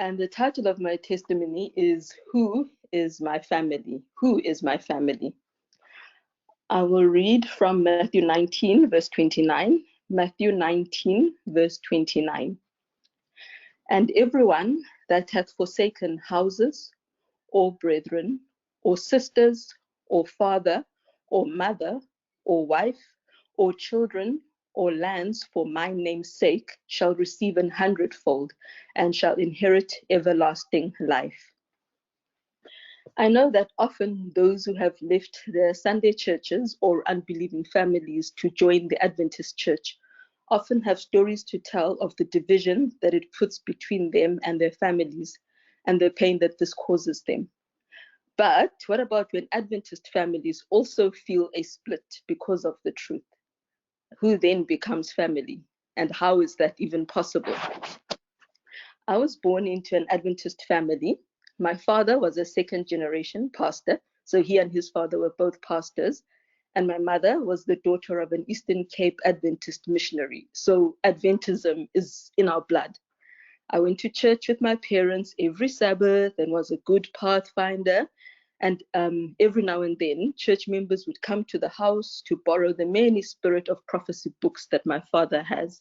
And the title of my testimony is Who is My Family? Who is my family? I will read from Matthew 19, verse 29. Matthew 19, verse 29. And everyone that hath forsaken houses, or brethren, or sisters, or father, or mother, or wife, or children, or lands for my name's sake shall receive 100-fold and shall inherit everlasting life. I know that often those who have left their Sunday churches or unbelieving families to join the Adventist church often have stories to tell of the division that it puts between them and their families and the pain that this causes them. But what about when Adventist families also feel a split because of the truth? Who then becomes family? And how is that even possible? I was born into an Adventist family. My father was a second-generation pastor, so he and his father were both pastors. And my mother was the daughter of an Eastern Cape Adventist missionary. So Adventism is in our blood. I went to church with my parents every Sabbath and was a good pathfinder. And every now and then, church members would come to the house to borrow the many Spirit of Prophecy books that my father has.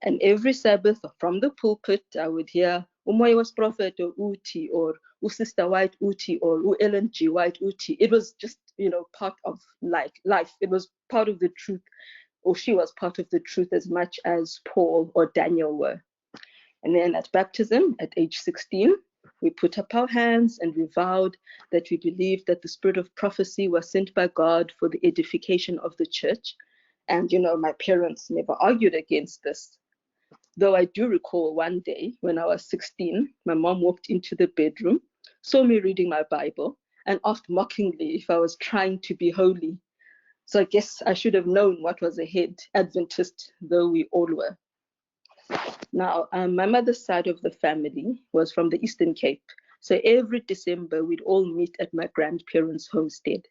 And every Sabbath from the pulpit, I would hear Umoya was prophet or Uti or Sister White Uti or Ellen G. White Uti. It was just, part of life. It was part of the truth, or she was part of the truth as much as Paul or Daniel were. And then at baptism, at age 16, we put up our hands and we vowed that we believed that the Spirit of prophecy was sent by God for the edification of the church. And, my parents never argued against this. Though I do recall one day when I was 16, my mom walked into the bedroom, saw me reading my Bible, and asked mockingly if I was trying to be holy. So I guess I should have known what was ahead, Adventist though we all were. Now, my mother's side of the family was from the Eastern Cape. So every December, we'd all meet at my grandparents' homestead.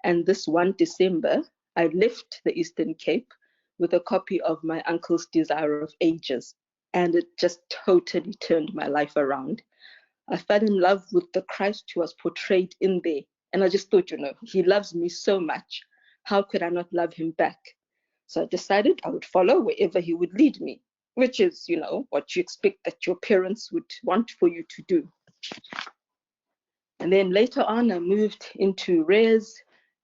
And this one December, I left the Eastern Cape with a copy of my uncle's Desire of Ages. And it just totally turned my life around. I fell in love with the Christ who was portrayed in there. And I just thought, he loves me so much. How could I not love him back? So I decided I would follow wherever he would lead me, which is, what you expect that your parents would want for you to do. And then later on, I moved into Res,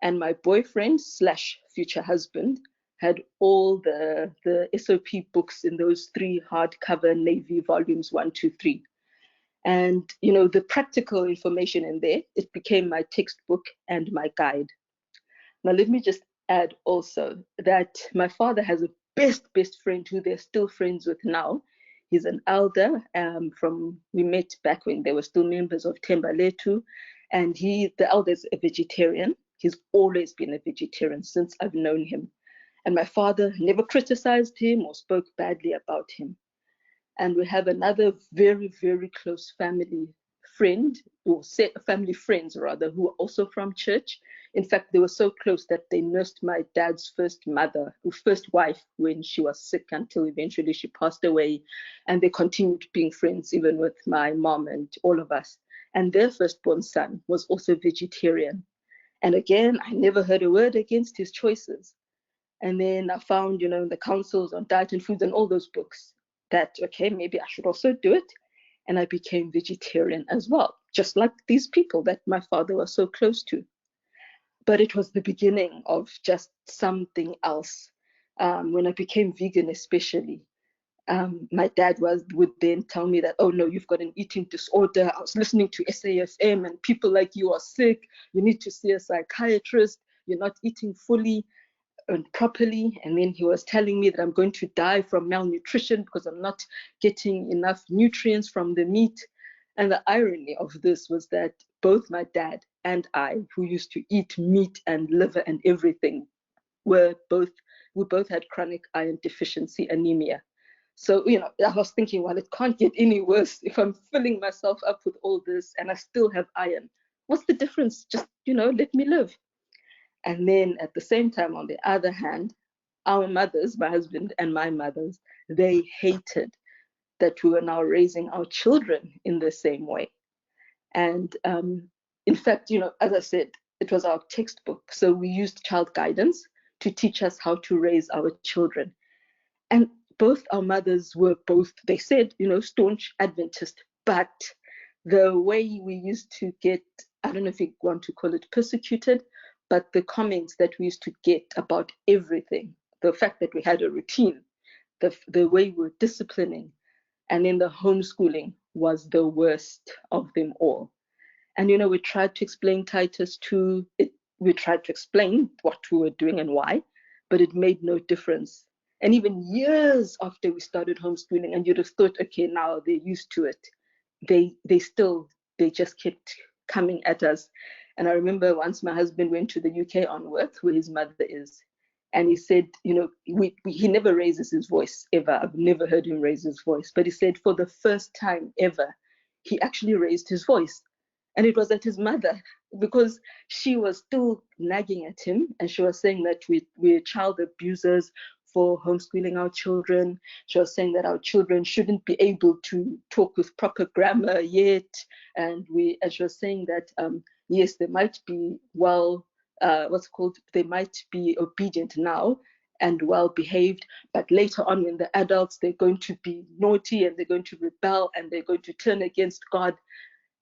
and my boyfriend / future husband had all the SOP books in those 3 hardcover Navy volumes, 1, 2, 3. And, the practical information in there, it became my textbook and my guide. Now, let me just add also that my father has a best friend who they're still friends with now. He's an elder we met back when they were still members of Thembaletu, and the elder is a vegetarian. He's always been a vegetarian since I've known him. And my father never criticized him or spoke badly about him. And we have another very, very close family friend, or family friends rather, who are also from church. In fact, they were so close that they nursed my dad's first wife when she was sick until eventually she passed away. And they continued being friends even with my mom and all of us. And their firstborn son was also vegetarian. And again, I never heard a word against his choices. And then I found, in the councils on diet and foods and all those books that, okay, maybe I should also do it. And I became vegetarian as well, just like these people that my father was so close to. But it was the beginning of just something else. When I became vegan, especially, my dad would then tell me that, oh no, you've got an eating disorder. I was listening to SAFM and people like you are sick. You need to see a psychiatrist. You're not eating fully and properly. And then he was telling me that I'm going to die from malnutrition because I'm not getting enough nutrients from the meat. And the irony of this was that both my dad and I, who used to eat meat and liver and everything, we both had chronic iron deficiency anemia. So, I was thinking, well, it can't get any worse if I'm filling myself up with all this and I still have iron. What's the difference? Just, let me live. And then at the same time, on the other hand, our mothers, my husband and my mothers, they hated that we were now raising our children in the same way. And in fact, as I said, it was our textbook. So we used child guidance to teach us how to raise our children. And both our mothers were they said, staunch Adventist, but the way we used to get, I don't know if you want to call it persecuted, but the comments that we used to get about everything, the fact that we had a routine, the way we were disciplining, and then the homeschooling was the worst of them all. And, we tried to explain Titus 2, we tried to explain what we were doing and why, but it made no difference. And even years after we started homeschooling, and you'd have thought, okay, now they're used to it, they just kept coming at us. And I remember once my husband went to the UK on work, where his mother is, and he said, he never raises his voice ever. I've never heard him raise his voice. But he said for the first time ever, he actually raised his voice. And it was at his mother, because she was still nagging at him. And she was saying that we're child abusers for homeschooling our children. She was saying that our children shouldn't be able to talk with proper grammar yet. And she was saying that, yes, they might be they might be obedient now and well behaved, but later on when they're adults, they're going to be naughty and they're going to rebel and they're going to turn against God.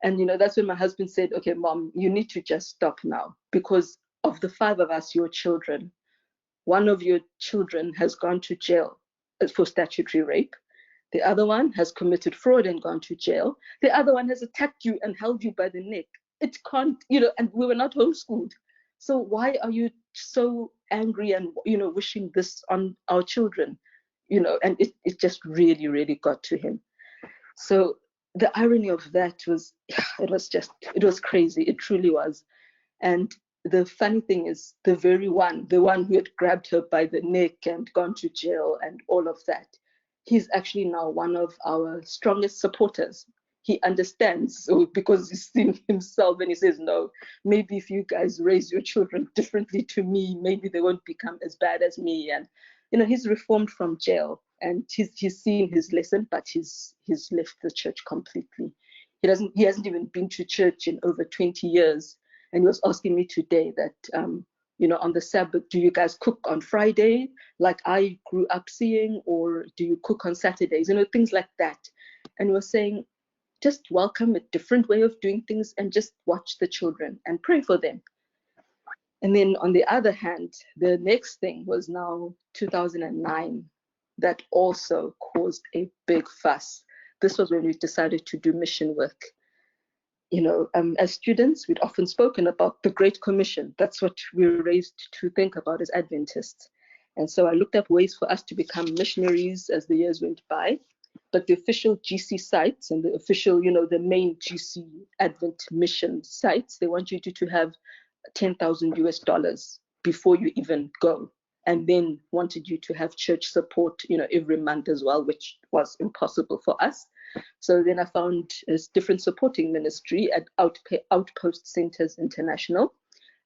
And that's when my husband said, okay, Mom, you need to just stop now, because of the 5 of us, your children, one of your children has gone to jail for statutory rape. The other one has committed fraud and gone to jail. The other one has attacked you and held you by the neck. It can't, and we were not homeschooled. So why are you so angry and, wishing this on our children? And it just really, really got to him. So the irony of that was, it was crazy. It truly was. And the funny thing is, the one who had grabbed her by the neck and gone to jail and all of that, he's actually now one of our strongest supporters. He understands, because he's seen himself, and he says, no, maybe if you guys raise your children differently to me, maybe they won't become as bad as me. And he's reformed from jail, and he's seen his lesson, but he's left the church completely. He hasn't even been to church in over 20 years. And he was asking me today that, on the Sabbath, do you guys cook on Friday like I grew up seeing, or do you cook on Saturdays? Things like that. And he was saying, just welcome a different way of doing things and just watch the children and pray for them. And then on the other hand, the next thing was now 2009 that also caused a big fuss. This was when we decided to do mission work. As students, we'd often spoken about the Great Commission. That's what we were raised to think about as Adventists. And so I looked up ways for us to become missionaries as the years went by. But the official GC sites and the official, the main GC Advent mission sites, they want you to have $10,000 before you even go. And then wanted you to have church support, every month as well, which was impossible for us. So then I found a different supporting ministry at Outpost Centers International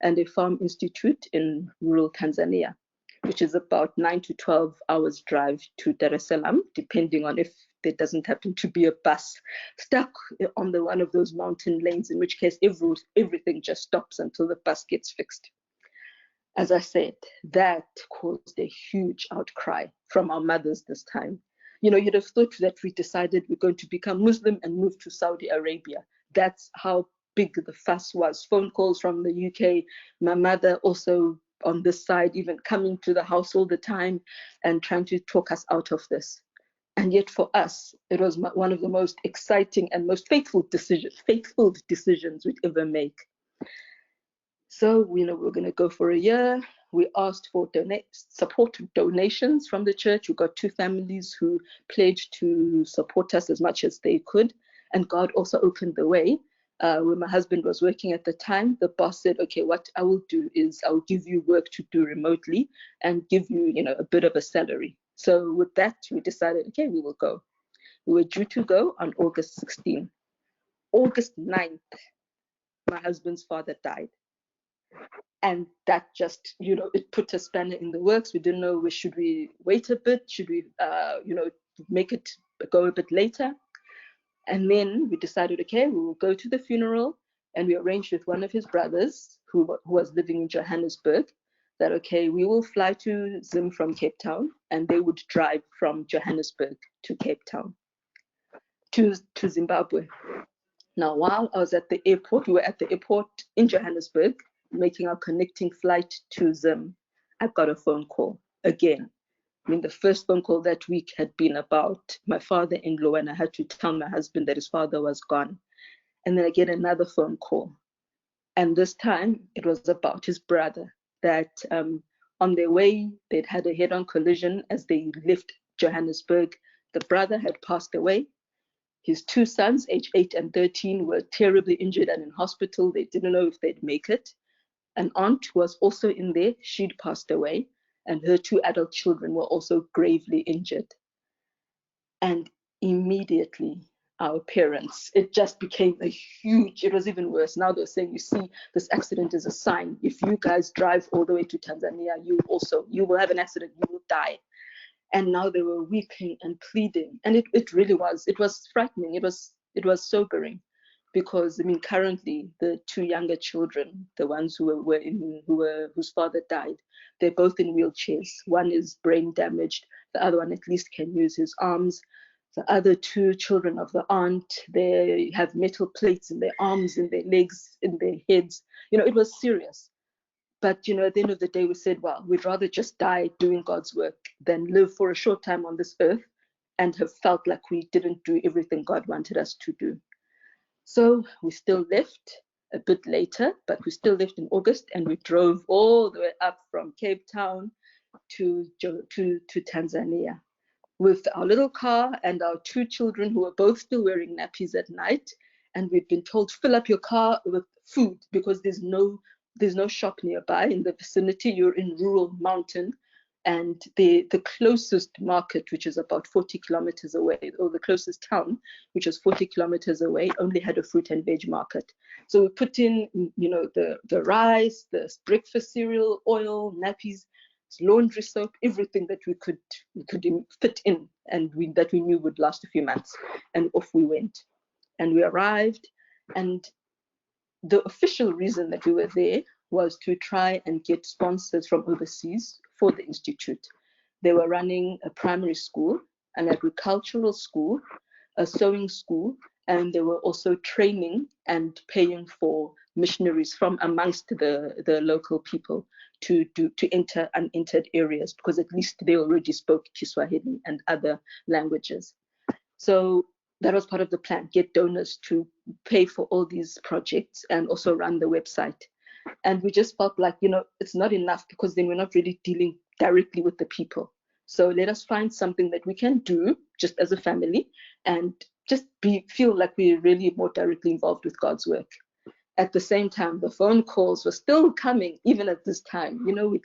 and a farm institute in rural Tanzania, which is about 9 to 12 hours drive to Dar es Salaam, depending on if there doesn't happen to be a bus stuck on one of those mountain lanes, in which case everything just stops until the bus gets fixed. As I said, that caused a huge outcry from our mothers this time. You'd have thought that we decided we're going to become Muslim and move to Saudi Arabia. That's how big the fuss was. Phone calls from the UK, my mother also on this side, even coming to the house all the time and trying to talk us out of this. And yet for us, it was one of the most exciting and most faithful decisions we'd ever make. So, we're going to go for a year. We asked for support donations from the church. We got 2 families who pledged to support us as much as they could. And God also opened the way. When my husband was working at the time, the boss said, okay, what I will do is I'll give you work to do remotely and give you, a bit of a salary. So with that, we decided, okay, we will go. We were due to go on August 16. August 9th, my husband's father died. And that just, it put a spanner in the works. We didn't know, should we wait a bit? Should we, make it go a bit later. And then we decided, okay, we will go to the funeral, and we arranged with one of his brothers who was living in Johannesburg that, okay, we will fly to Zim from Cape Town, and they would drive from Johannesburg to Cape Town, to Zimbabwe. Now, while I was at the airport, we were at the airport in Johannesburg, making our connecting flight to Zim, I got a phone call again. I mean, the first phone call that week had been about my father-in-law, and I had to tell my husband that his father was gone. And then I get another phone call. And this time it was about his brother, that on their way, they'd had a head-on collision as they left Johannesburg. The brother had passed away. His two sons, age 8 and 13, were terribly injured and in hospital. They didn't know if they'd make it. An aunt was also in there. She'd passed away, and her two adult children were also gravely injured. And immediately, our parents, it just became a huge, it was even worse. Now they're saying, you see, this accident is a sign. If you guys drive all the way to Tanzania, you will have an accident, you will die. And now they were weeping and pleading. And it really was, it was frightening. It was sobering, because I mean, currently the two younger children, the ones whose father died, they're both in wheelchairs. One is brain damaged. The other one at least can use his arms. The other two children of the aunt, they have metal plates in their arms, in their legs, in their heads. You know, it was serious. But, you know, at the end of the day, we said, well, we'd rather just die doing God's work than live for a short time on this earth and have felt like we didn't do everything God wanted us to do. So we still left a bit later, but we still left in August, and we drove all the way up from Cape Town to Tanzania with our little car and our two children, who were both still wearing nappies at night. And we'd been told, fill up your car with food, because there's no shop nearby in the vicinity. You're in rural mountain, and the closest market, which is about 40 kilometers away, or the closest town, which is 40 kilometers away, only had a fruit and veg market. So we put in, you know, the rice, the breakfast cereal, oil, nappies, laundry soap, everything that we could fit in, and that we knew would last a few months. And off we went. And we arrived, and the official reason that we were there was to try and get sponsors from overseas for the institute. They were running a primary school, an agricultural school, a sewing school, and they were also training and paying for missionaries from amongst the local people to enter unentered areas, because at least they already spoke Kiswahili and other languages. So that was part of the plan, get donors to pay for all these projects and also run the website. And we just felt like, you know, it's not enough, because then we're not really dealing directly with the people. So let us find something that we can do just as a family, and just feel like we're really more directly involved with God's work. At the same time, the phone calls were still coming, even at this time. You know, we'd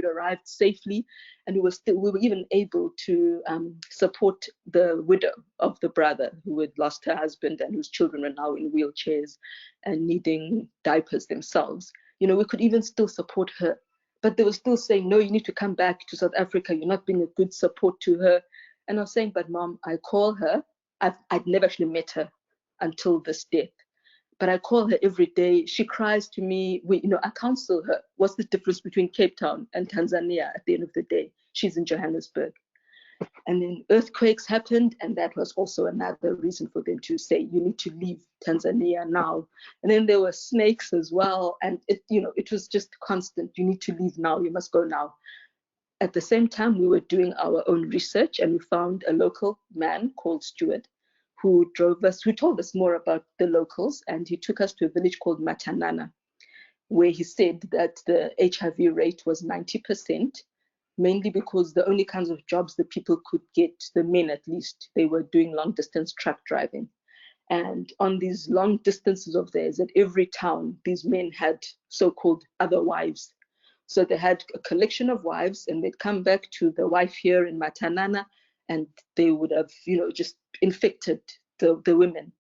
arrived safely, and we were even able to support the widow of the brother who had lost her husband and whose children were now in wheelchairs and needing diapers themselves. You know, we could even still support her, but they were still saying, no, you need to come back to South Africa. You're not being a good support to her. And I was saying, but Mom, I call her. I'd never actually met her until this death. But I call her every day. She cries to me. I counsel her. What's the difference between Cape Town and Tanzania at the end of the day? She's in Johannesburg. And then earthquakes happened, and that was also another reason for them to say, you need to leave Tanzania now. And then there were snakes as well. And it was just constant. You need to leave now. You must go now. At the same time, we were doing our own research, and we found a local man called Stuart, who told us more about the locals, and he took us to a village called Matanana, where he said that the HIV rate was 90%, mainly because the only kinds of jobs the people could get, the men at least, they were doing long distance truck driving. And on these long distances of theirs, at every town, these men had so-called other wives. So they had a collection of wives, and they'd come back to the wife here in Matanana, and they would have, just infected the women.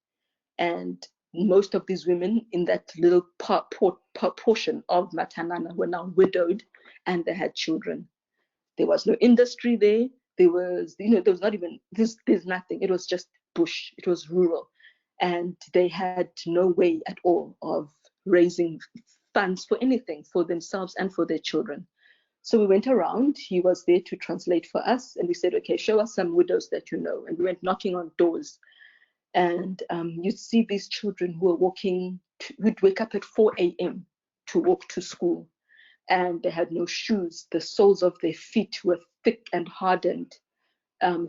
And most of these women in that little portion of Matanana were now widowed, and they had children. There was no industry there. There was, there was not even, there's nothing. It was just bush. It was rural. And they had no way at all of raising funds for anything for themselves and for their children. So we went around. He was there to translate for us. And we said, okay, show us some widows that you know. And we went knocking on doors. And you'd see these children who were walking, who'd wake up at 4 a.m. to walk to school. And they had no shoes. The soles of their feet were thick and hardened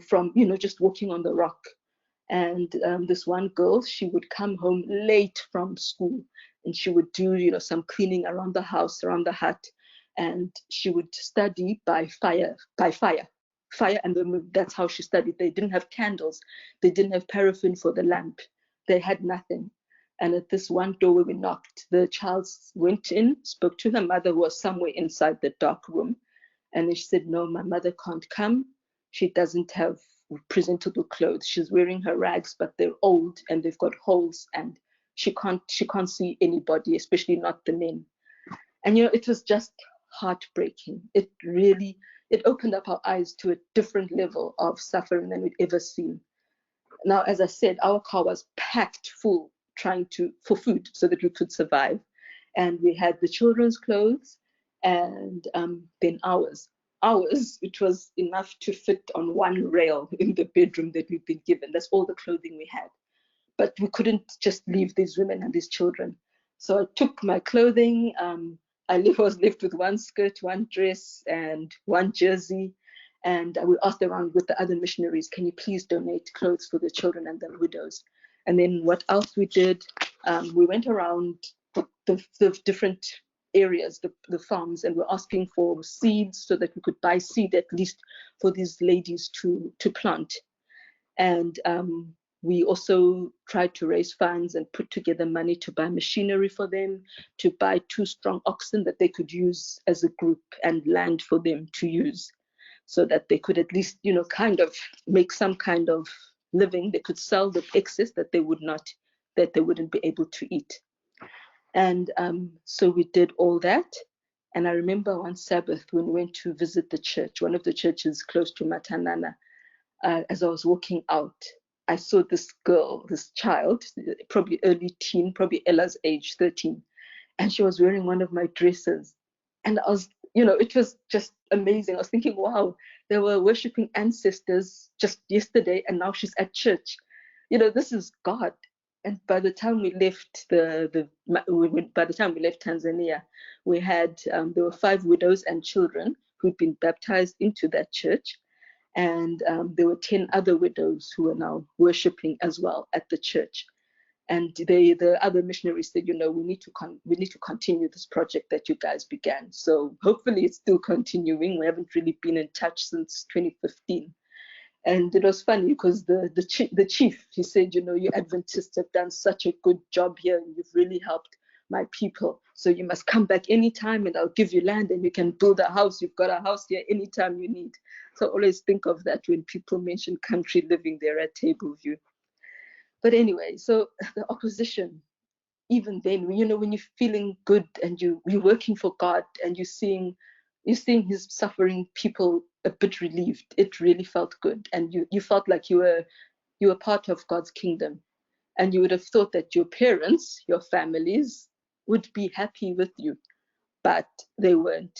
from, just walking on the rock. And this one girl, she would come home late from school, and she would do, some cleaning around the house, around the hut, and she would study by fire, and that's how she studied. They didn't have candles, they didn't have paraffin for the lamp, they had nothing. And at this one door where we knocked, the child went in, spoke to her mother, who was somewhere inside the dark room, and she said, no, my mother can't come. She doesn't have presentable clothes. She's wearing her rags, but they're old and they've got holes, and she can't see anybody, especially not the men. And it was just heartbreaking. It opened up our eyes to a different level of suffering than we'd ever seen. Now, as I said, our car was packed full, for food so that we could survive. And we had the children's clothes, and then ours, which was enough to fit on one rail in the bedroom that we'd been given. That's all the clothing we had. But we couldn't just leave these women and these children. So I took my clothing. I was left with one skirt, one dress, and one jersey. And we asked around with the other missionaries, can you please donate clothes for the children and the widows? And then what else we did, we went around the different areas, the farms, and we're asking for seeds so that we could buy seed at least for these ladies to plant. And we also tried to raise funds and put together money to buy machinery for them, to buy 2 strong oxen that they could use as a group, and land for them to use, so that they could at least, kind of make some kind of living. They could sell the excess that they wouldn't be able to eat. And so we did all that. And I remember one Sabbath when we went to visit the church, one of the churches close to Matanana, as I was walking out, I saw this girl, this child, probably early teen, probably Ella's age, 13. And she was wearing one of my dresses. And I was, it was just amazing. I was thinking, wow, they were worshiping ancestors just yesterday, and now she's at church. This is God. And by the time we left by the time we left Tanzania, we had there were 5 widows and children who'd been baptized into that church, and there were 10 other widows who are now worshiping as well at the church. And the other missionaries said, we need to continue this project that you guys began. So hopefully it's still continuing. We haven't really been in touch since 2015. And it was funny because the chief, he said, you Adventists have done such a good job here, and you've really helped my people. So you must come back anytime, and I'll give you land, and you can build a house. You've got a house here anytime you need. So I always think of that when people mention country living there at Tableview. But anyway, so the opposition, even then, when you're feeling good and you're working for God, and you're seeing his suffering people a bit relieved, it really felt good. And you felt like you were part of God's kingdom. And you would have thought that your parents, your families, would be happy with you, but they weren't.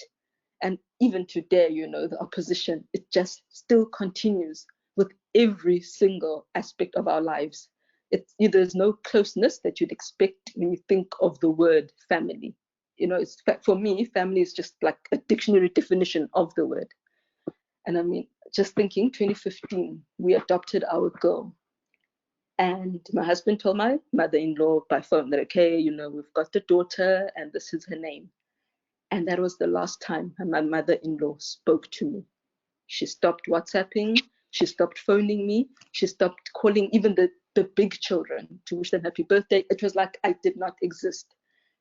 And even today, the opposition, it just still continues with every single aspect of our lives. There's no closeness that you'd expect when you think of the word family. For me, family is just like a dictionary definition of the word. And I mean, just thinking, 2015, we adopted our girl. And my husband told my mother-in-law by phone that, okay, we've got the daughter and this is her name. And that was the last time my mother-in-law spoke to me. She stopped WhatsApping. She stopped phoning me. She stopped calling even the big children to wish them happy birthday. It was like I did not exist.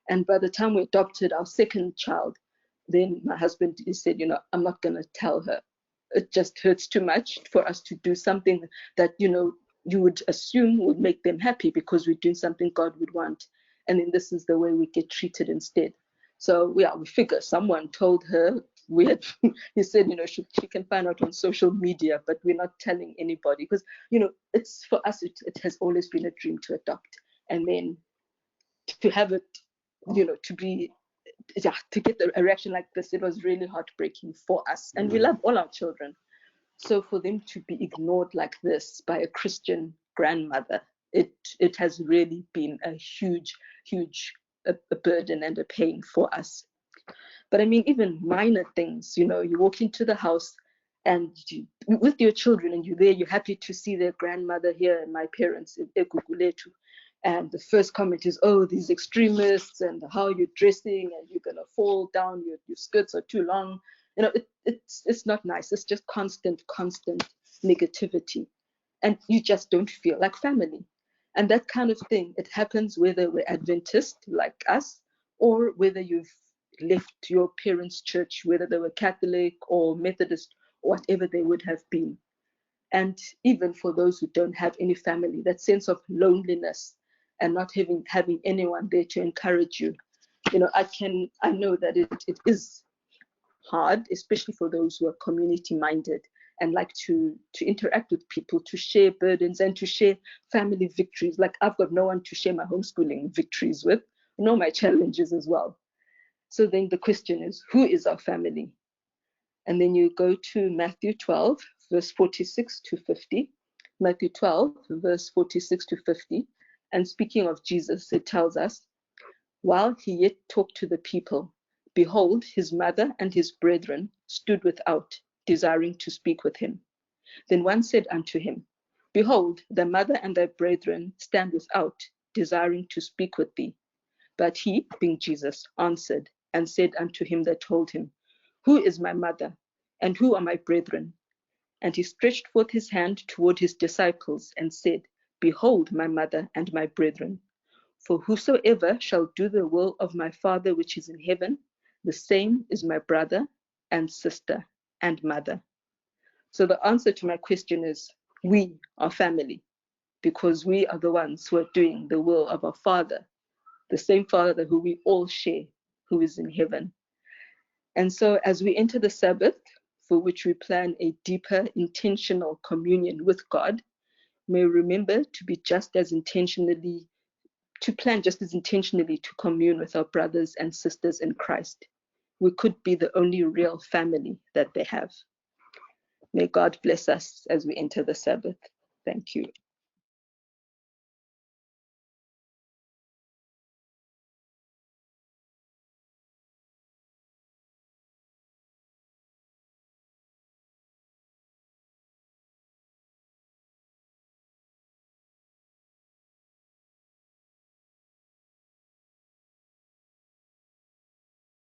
And by the time we adopted our second child, then my husband, he said, I'm not going to tell her. It just hurts too much for us to do something that, you would assume would make them happy, because we're doing something God would want. And then this is the way we get treated instead. So we figure someone told her he said, she can find out on social media, but we're not telling anybody because, it's for us, it has always been a dream to adopt. And then to have it, to get a reaction like this, it was really heartbreaking for us. And we love all our children. So for them to be ignored like this by a Christian grandmother, it has really been a huge a burden and a pain for us. But I mean, even minor things, you walk into the house and with your children, and you're happy to see their grandmother here and my parents, and the first comment is, oh, these extremists, and how you're dressing, and you're going to fall down, your skirts are too long. It's not nice. It's just constant negativity. And you just don't feel like family. And that kind of thing, it happens whether we're Adventist like us, or whether you've left your parents' church, whether they were Catholic or Methodist, or whatever they would have been. And even for those who don't have any family, that sense of loneliness and not having anyone there to encourage you. I know that it is hard, especially for those who are community-minded and like to interact with people, to share burdens and to share family victories. Like, I've got no one to share my homeschooling victories with, my challenges as well. So then the question is, who is our family? And then you go to Matthew 12, verse 46 to 50. Matthew 12, verse 46 to 50. And speaking of Jesus, it tells us, while he yet talked to the people, behold, his mother and his brethren stood without, desiring to speak with him. Then one said unto him, behold, thy mother and thy brethren stand without, desiring to speak with thee. But he, being Jesus, answered and said unto him that told him, who is my mother, and who are my brethren? And he stretched forth his hand toward his disciples and said, behold my mother and my brethren. For whosoever shall do the will of my Father which is in heaven, the same is my brother and sister and mother. So the answer to my question is, we are family, because we are the ones who are doing the will of our Father, the same Father who we all share, who is in heaven. And so as we enter the Sabbath, for which we plan a deeper intentional communion with God, may we remember to be plan just as intentionally to commune with our brothers and sisters in Christ. We could be the only real family that they have. May God bless us as we enter the Sabbath. Thank you.